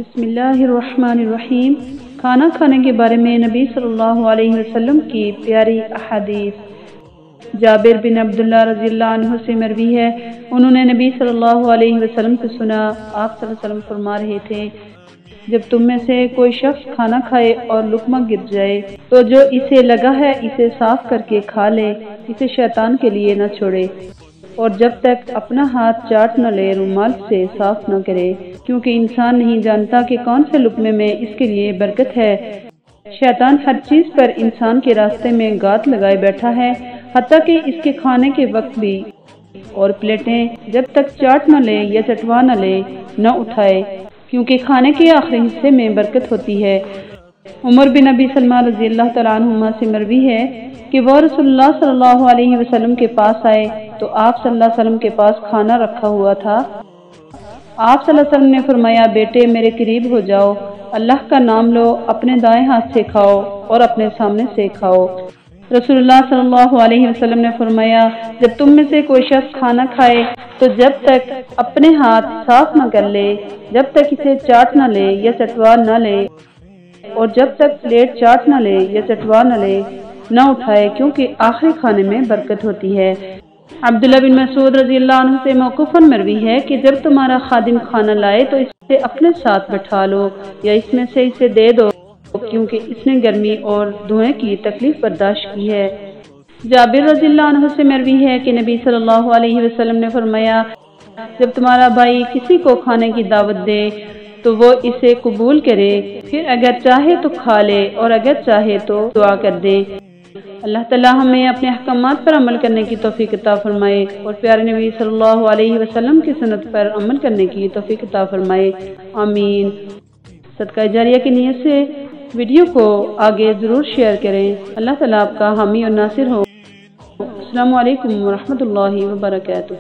بسم اللہ الرحمن الرحیم۔ کھانا کھانے کے بارے میں نبی صلی اللہ علیہ وسلم کی پیاری احادیث۔ جابر بن عبداللہ رضی اللہ عنہ سے مروی ہے، انہوں نے نبی صلی اللہ علیہ وسلم سے سنا، آپ صلی اللہ علیہ وسلم فرما رہے تھے، جب تم میں سے کوئی شخص کھانا کھائے اور لقمہ گر جائے تو جو اسے لگا ہے اسے صاف کر کے کھا لے، اسے شیطان کے لیے نہ چھوڑے، اور جب تک اپنا ہاتھ چاٹ نہ لے رومال سے صاف نہ کرے، کیونکہ انسان نہیں جانتا کہ کون سے لقمے میں اس کے لیے برکت ہے۔ شیطان ہر چیز پر انسان کے راستے میں گات لگائے بیٹھا ہے، حتیٰ کہ اس کے کھانے کے وقت بھی، اور پلیٹیں جب تک چاٹ نہ لے یا چٹوا نہ لے نہ اٹھائے، کیونکہ کھانے کے آخری حصے میں برکت ہوتی ہے۔ عمر بن ابی سلمہ رضی اللہ تعالیٰ عنہما سے مروی ہے کہ وہ رسول اللہ صلی اللہ علیہ وسلم کے پاس آئے تو آپ صلی اللہ علیہ وسلم کے پاس کھانا رکھا ہوا تھا۔ آپ صلی اللہ علیہ وسلم نے فرمایا، بیٹے میرے قریب ہو جاؤ، اللہ کا نام لو، اپنے دائیں ہاتھ سے کھاؤ اور اپنے سامنے سے کھاؤ۔ رسول اللہ صلی اللہ علیہ وسلم نے فرمایا، جب تم میں سے کوئی شخص کھانا کھائے تو جب تک اپنے ہاتھ صاف نہ کر لے، جب تک اسے چاٹ نہ لے یا چٹوا نہ لے، اور جب تک پلیٹ چاٹ نہ لے یا چٹوا نہ لے نہ اٹھائے، کیونکہ آخری کھانے میں برکت ہوتی ہے۔ عبداللہ بن مسعود رضی اللہ عنہ سے موقوفاً مروی ہے کہ جب تمہارا خادم کھانا لائے تو اسے اپنے ساتھ بٹھا لو یا اس میں سے اسے دے دو، کیونکہ اس نے گرمی اور دھویں کی تکلیف برداشت کی ہے۔ جابر رضی اللہ عنہ سے مروی ہے کہ نبی صلی اللہ علیہ وسلم نے فرمایا، جب تمہارا بھائی کسی کو کھانے کی دعوت دے تو وہ اسے قبول کرے، پھر اگر چاہے تو کھا لے اور اگر چاہے تو دعا کر دے۔ اللہ تعالیٰ ہمیں اپنے احکامات پر عمل کرنے کی توفیق عطا فرمائے اور پیارے نبی صلی اللہ علیہ وسلم کی سنت پر عمل کرنے کی توفیق عطا فرمائے، آمین۔ صدقہ جاریہ کی نیت سے ویڈیو کو آگے ضرور شیئر کریں۔ اللہ تعالیٰ آپ کا حامی اور ناصر ہو۔ السلام علیکم ورحمۃ اللہ وبرکاتہ۔